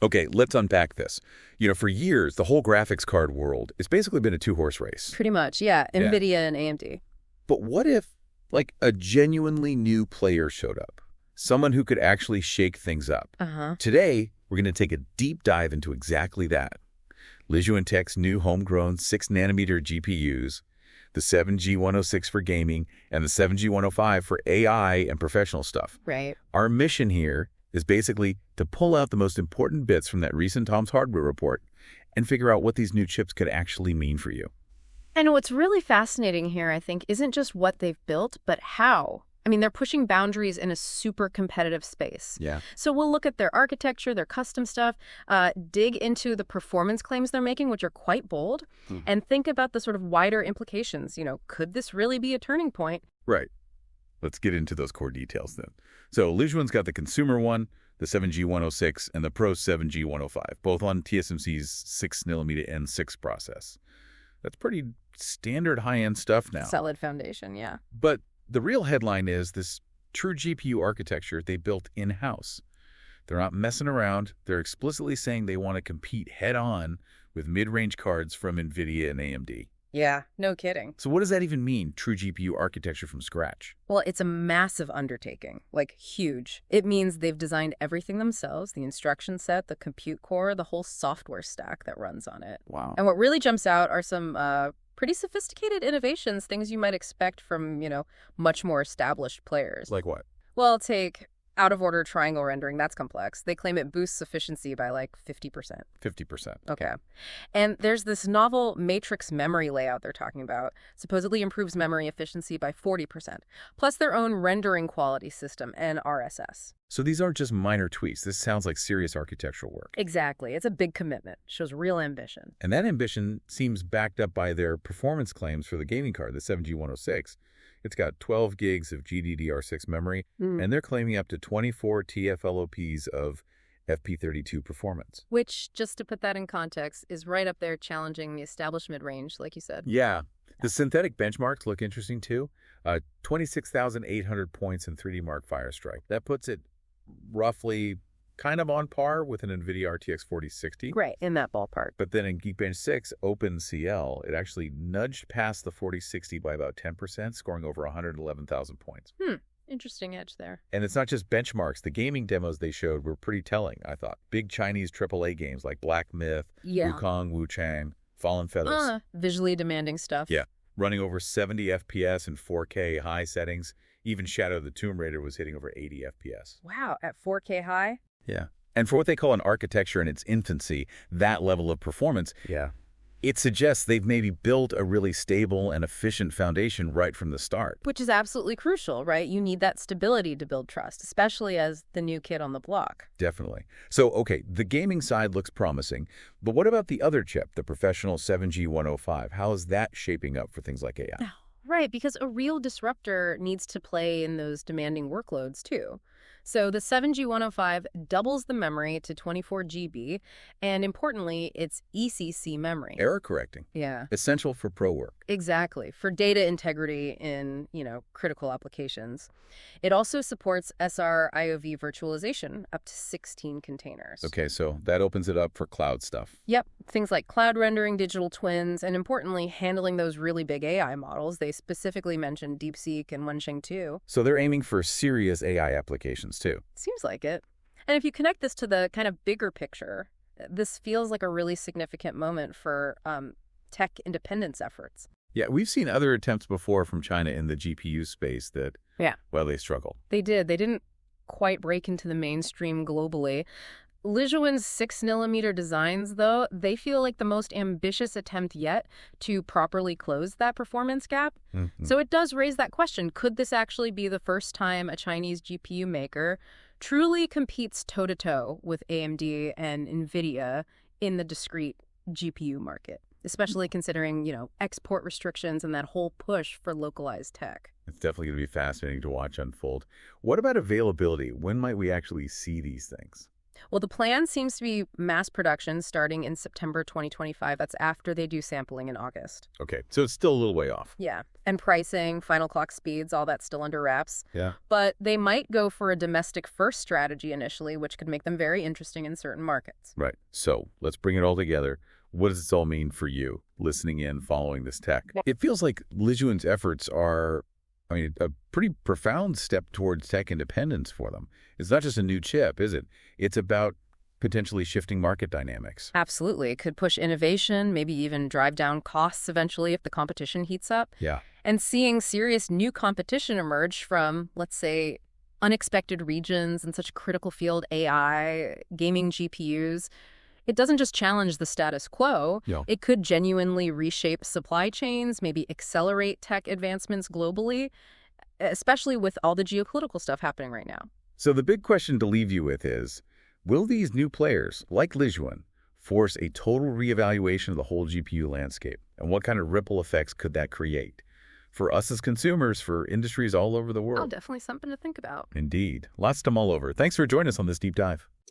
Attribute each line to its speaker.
Speaker 1: Okay, let's unpack this. For years, the whole graphics card world has basically been a two-horse race.
Speaker 2: Pretty much, yeah.
Speaker 1: Yeah.
Speaker 2: NVIDIA and AMD.
Speaker 1: But what if, like, a genuinely new player showed up? Someone who could actually shake things up. Today, we're going to take a deep dive into exactly that. Lisuan Tech's new homegrown 6nm GPUs, the 7G106 for gaming, and the 7G105 for AI and professional stuff.
Speaker 2: Right.
Speaker 1: Our mission here is basically to pull out the most important bits from that recent Tom's Hardware report and figure out what these new chips could actually mean for you.
Speaker 2: And what's really fascinating here, I think, isn't just what they've built, but how. I mean, they're pushing boundaries in a super competitive space.
Speaker 1: Yeah.
Speaker 2: So we'll look at their architecture, their custom stuff, dig into the performance claims they're making, which are quite bold, and think about the sort of wider implications. Could this really be a turning point?
Speaker 1: Right. Let's get into those core details then. So Lisuan's got the consumer one, the 7G106, and the Pro 7G105, both on TSMC's 6nm N6 process. That's pretty standard high-end stuff now.
Speaker 2: Solid foundation, yeah.
Speaker 1: But the real headline is this true GPU architecture they built in-house. They're not messing around. They're explicitly saying they want to compete head-on with mid-range cards from NVIDIA and AMD.
Speaker 2: Yeah, no kidding.
Speaker 1: So what does that even mean, true GPU architecture from scratch?
Speaker 2: Well, it's a massive undertaking, like huge. It means they've designed everything themselves, the instruction set, the compute core, the whole software stack that runs on it.
Speaker 1: Wow.
Speaker 2: And what really jumps out are some pretty sophisticated innovations, things you might expect from, much more established players.
Speaker 1: Like what?
Speaker 2: Well, take out-of-order triangle rendering. That's complex. They claim it boosts efficiency by like 50%.
Speaker 1: 50%.
Speaker 2: Okay. And there's this novel matrix memory layout they're talking about. Supposedly improves memory efficiency by 40%. Plus their own rendering quality system and RSS.
Speaker 1: So these aren't just minor tweaks. This sounds like serious architectural work.
Speaker 2: Exactly. It's a big commitment. Shows real ambition.
Speaker 1: And that ambition seems backed up by their performance claims for the gaming card, the 7G106. It's got 12 gigs of GDDR6 memory, and they're claiming up to 24 TFLOPs of FP32 performance.
Speaker 2: Which, just to put that in context, is right up there challenging the established mid-range, like you said.
Speaker 1: Yeah. The synthetic benchmarks look interesting, too. 26,800 points in 3D Mark Firestrike. That puts it roughly kind of on par with an NVIDIA RTX 4060.
Speaker 2: Right, in that ballpark.
Speaker 1: But then in Geekbench 6 OpenCL, it actually nudged past the 4060 by about 10%, scoring over 111,000 points.
Speaker 2: Interesting edge there.
Speaker 1: And it's not just benchmarks. The gaming demos they showed were pretty telling, I thought. Big Chinese AAA games like Black Myth, Wukong, Wuchang, Fallen Feathers.
Speaker 2: Visually demanding stuff.
Speaker 1: Yeah, running over 70 FPS and 4K high settings. Even Shadow of the Tomb Raider was hitting over 80 FPS.
Speaker 2: Wow, at 4K high?
Speaker 1: Yeah. And for what they call an architecture in its infancy, that level of performance, it suggests they've maybe built a really stable and efficient foundation right from the start.
Speaker 2: Which is absolutely crucial, right? You need that stability to build trust, especially as the new kid on the block.
Speaker 1: Definitely. So, okay, the gaming side looks promising, but what about the other chip, the professional 7G105? How is that shaping up for things like AI?
Speaker 2: Right, because a real disruptor needs to play in those demanding workloads, too. So the 7G105 doubles the memory to 24 GB, and importantly, it's ECC memory.
Speaker 1: Error correcting.
Speaker 2: Yeah.
Speaker 1: Essential for pro work.
Speaker 2: Exactly, for data integrity in, critical applications. It also supports SR-IOV virtualization up to 16 containers.
Speaker 1: Okay, so that opens it up for cloud stuff.
Speaker 2: Yep, things like cloud rendering, digital twins, and importantly, handling those really big AI models. They specifically mentioned DeepSeek and Wenxing 2.
Speaker 1: So they're aiming for serious AI applications too.
Speaker 2: Seems like it. And if you connect this to the kind of bigger picture, this feels like a really significant moment for tech independence efforts.
Speaker 1: Yeah, we've seen other attempts before from China in the GPU space that, well, they struggled.
Speaker 2: They did. They didn't quite break into the mainstream globally. Lisuan's 6nm designs, though, they feel like the most ambitious attempt yet to properly close that performance gap. So it does raise that question. Could this actually be the first time a Chinese GPU maker truly competes toe-to-toe with AMD and NVIDIA in the discrete GPU market? Especially considering, export restrictions and that whole push for localized tech.
Speaker 1: It's definitely going to be fascinating to watch unfold. What about availability? When might we actually see these things?
Speaker 2: Well, the plan seems to be mass production starting in September 2025. That's after they do sampling in August.
Speaker 1: Okay, so it's still a little way off.
Speaker 2: Yeah. And pricing, final clock speeds, all that's still under wraps.
Speaker 1: Yeah.
Speaker 2: But they might go for a domestic-first strategy initially, which could make them very interesting in certain markets.
Speaker 1: Right. So let's bring it all together. What does this all mean for you, listening in, following this tech? It feels like Lisuan's efforts are, a pretty profound step towards tech independence for them. It's not just a new chip, is it? It's about potentially shifting market dynamics.
Speaker 2: Absolutely. It could push innovation, maybe even drive down costs eventually if the competition heats up.
Speaker 1: Yeah.
Speaker 2: And seeing serious new competition emerge from, let's say, unexpected regions in such a critical field, AI, gaming GPUs, it doesn't just challenge the status quo.
Speaker 1: Yeah.
Speaker 2: It could genuinely reshape supply chains, maybe accelerate tech advancements globally, especially with all the geopolitical stuff happening right now.
Speaker 1: So the big question to leave you with is, will these new players, like Lisuan, force a total reevaluation of the whole GPU landscape? And what kind of ripple effects could that create? For us as consumers, for industries all over the world.
Speaker 2: Oh, definitely something to think about.
Speaker 1: Indeed. Lots to mull over. Thanks for joining us on this deep dive.